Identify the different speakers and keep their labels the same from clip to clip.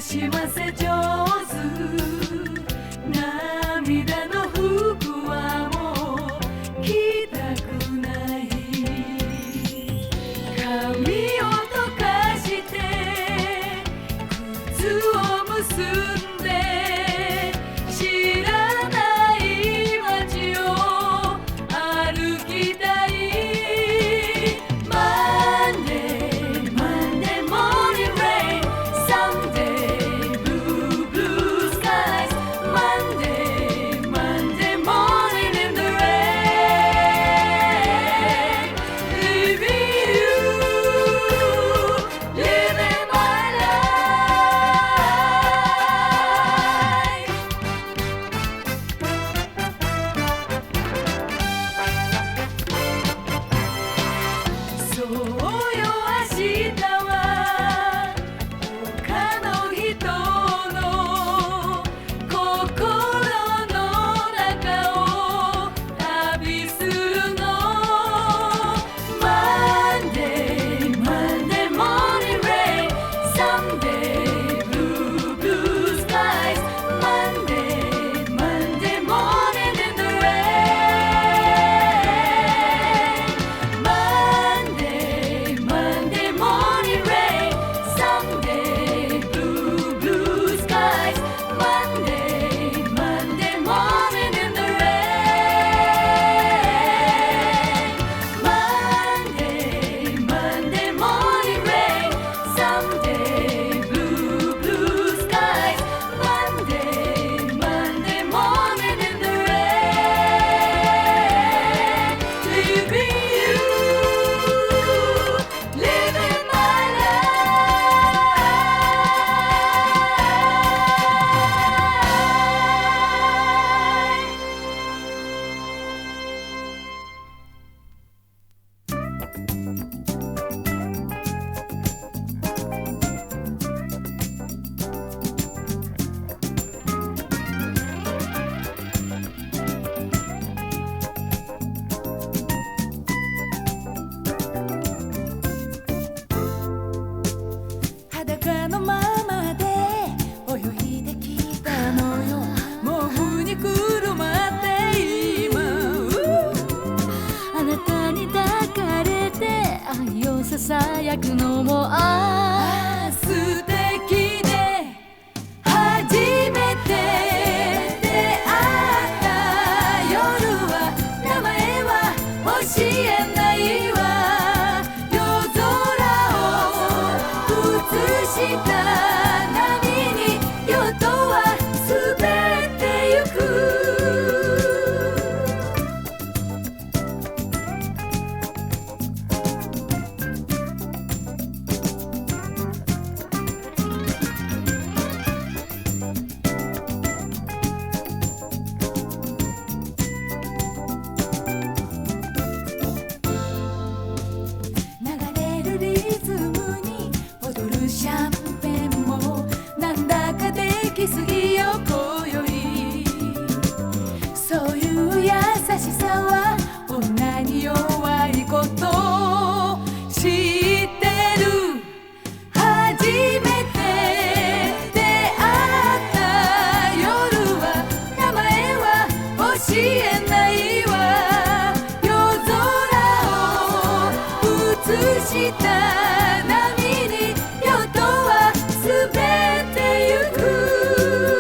Speaker 1: しませ上手、涙の服はもう着たくない、髪を溶かして靴を結んで知らない街を歩きたい。Monday, Monday morning rain, someday blue, blue skies. Monday, Monday morning in the rain. Leaving you, living my life. そうよ明日は他の人の心の中を旅するの。 Monday, Monday morning rain, someday blue, blue skies. Monday, Monday morning in the rain. Monday, Monday morning rain, someday blue, blue skies. Monday, Monday morning in the rain. Monday, Monday morning rain, someday blue, blue skies. Monday, Monday morning in the rain. Leaving you, living my life. 裸のままで泳いできたのよ、毛布にくるまって今あなたに抱かれて愛をささやくのも素敵で初めて出会った夜は名前は教えないわ。夜空を映した波に夜とは滑ってゆく。流れるリズムに踊るシャンペンもなんだかできすぎよ今宵。そういう優しさは女に弱いこと知ってる。初めて出会った夜は名前は教えないわ。夜空を映した波に夜とは滑ってゆく。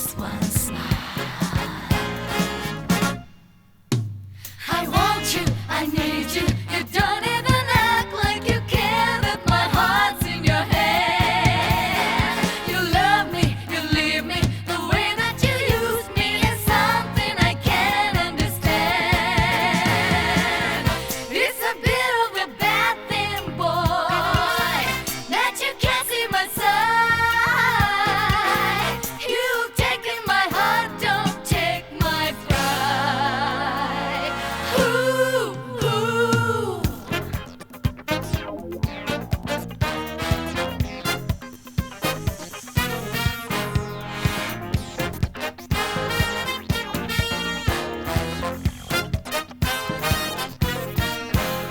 Speaker 1: just one smile. I want you, I need you. You don't even act like you care that my heart's in your hand. You love me, you leave me. The way that you use me is something I can't understand. It's a bit of a bad thing, boy, that you can't see my side. You've taken my heart, don't take my pride. Ooh, ooh.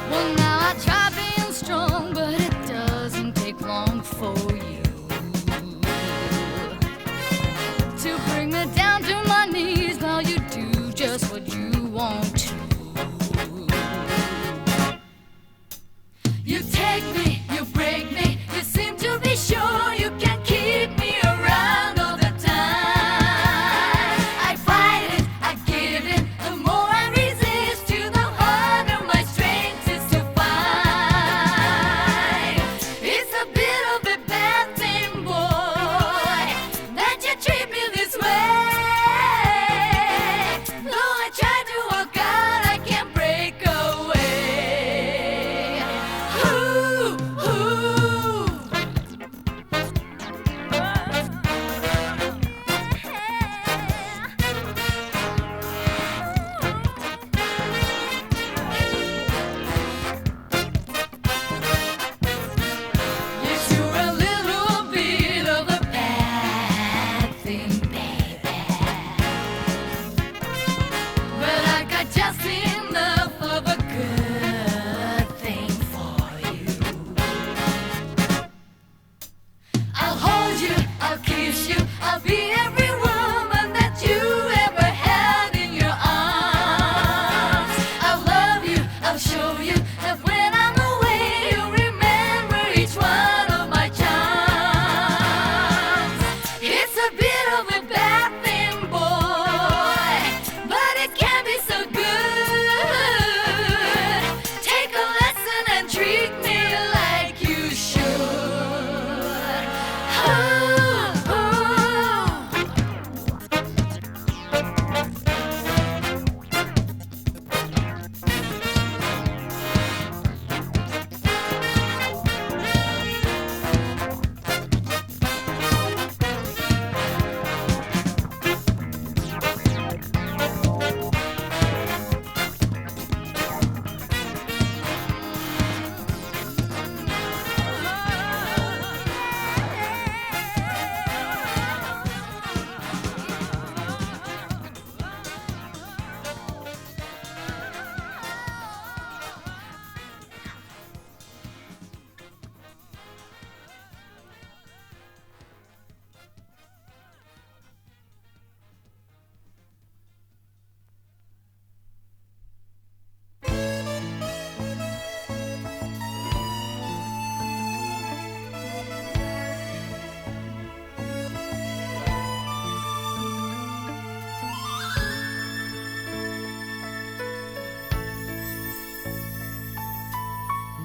Speaker 1: Well, now I try being strong, but it doesn't take long for you to bring me down to my knees while you do just what you want to. You take me, you break me, you seem to be sure you can keep me around all the time. I fight it, I give it, the more I resist you, the harder my strength is to find. It's a bit of a bad thing, boy, that you treat me this way. Though I try to walk out, I can't break away. Ooh, ooh. Yes, you're a little bit of a bad thing, baby. But I got just enough of a good thing for you. I'll hold you, I'll kiss you, I'll be every woman that you ever had in your arms. I'll love you, I'll show you that when I'm away, you remember each one of my charms. It's a bit of a bad thing, boy, but it can be so good. Take a lesson and treat me like you should. Ooh, ooh.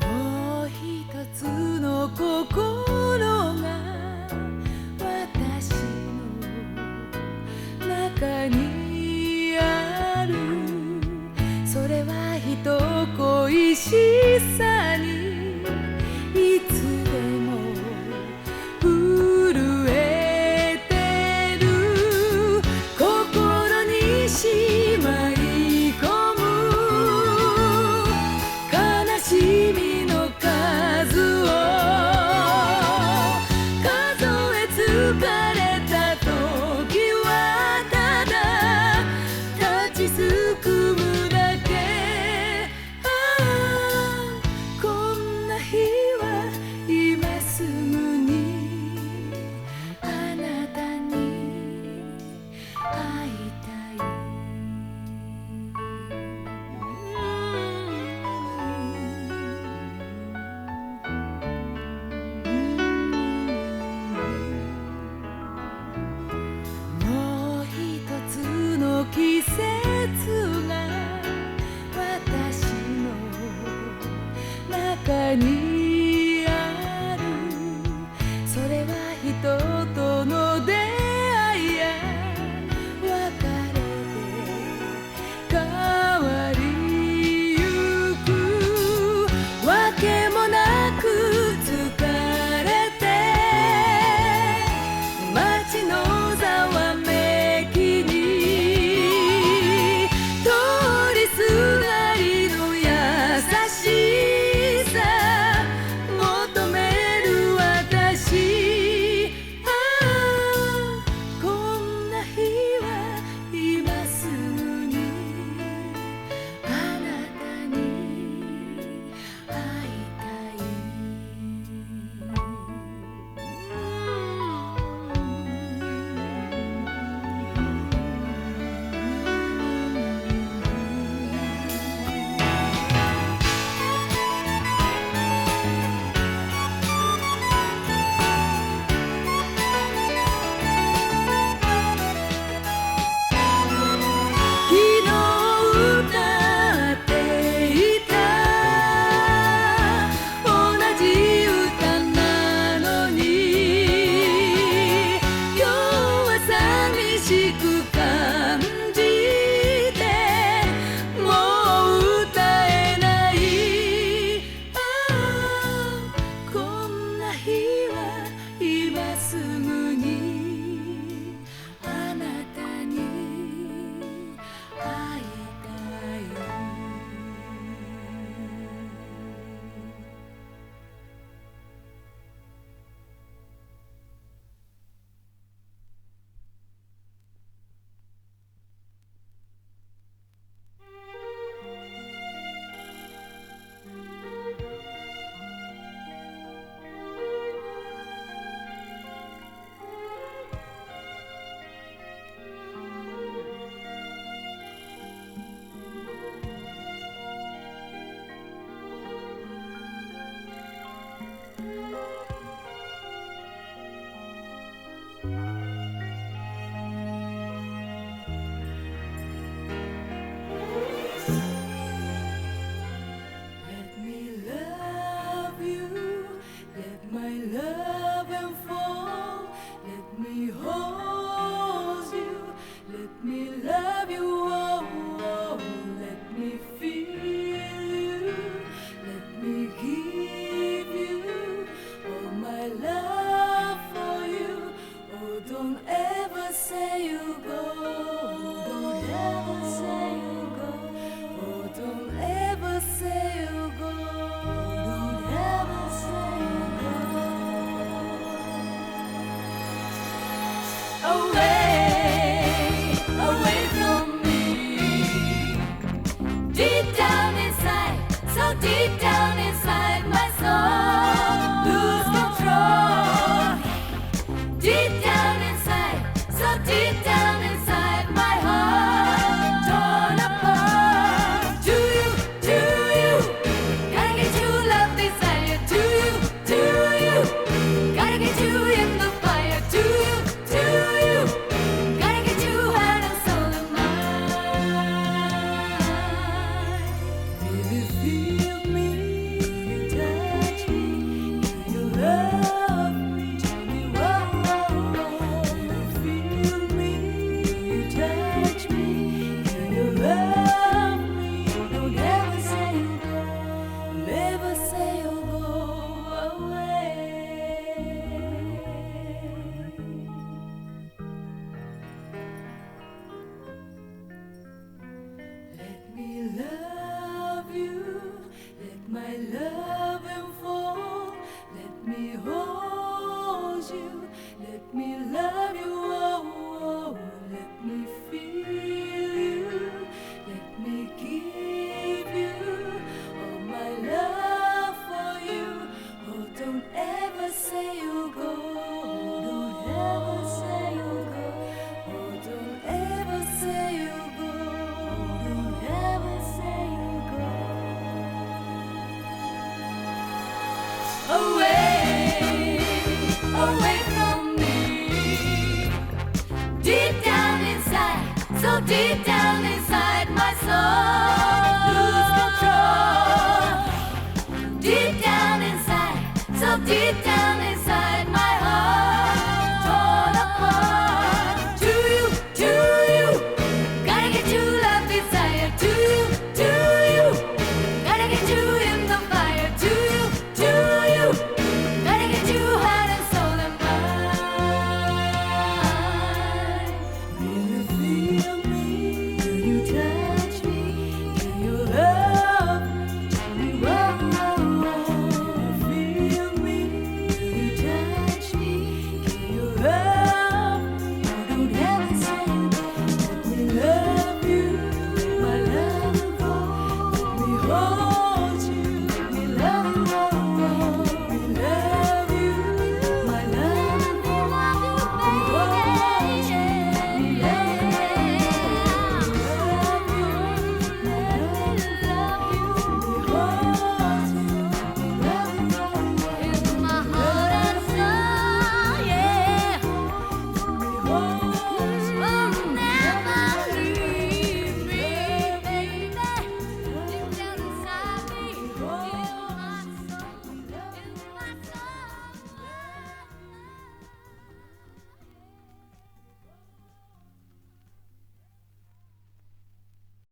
Speaker 1: もうひとつの心が私の中にある。それは人恋しさにいつでも震えてる。心にしまい込む悲しみの数を数え疲れた時はただ立ちすくむだけ。ああ、こんな日は今すぐにあなたに会いたい。go. Don't ever say you go. Oh, don't ever say you go. Don't ever say you go. Away, away from me. Deep down inside, so deep down inside my soul, lose control. Deep down inside, so deep down inside my heart, torn apart. Do you, gotta get you love desire. Do you, gotta get you in the fire. Do you, gotta get you heart and soul and mind. Baby, feel me, you touch me, you love me. Tell me whoa, baby, feel me, you touch me, you love me. Don't ever say you go, never say you go away. Let me love you, let my love unfold. Let me hold you, let me love you, oh, oh. Let me feel you, let me give you all my love for you. Oh, don't ever say you go, don't ever say you go. Oh, don't ever say you go, don't ever say you go. Away, away from me. Deep down inside, so deep down inside my soul, lose control. Deep down inside, so deep down inside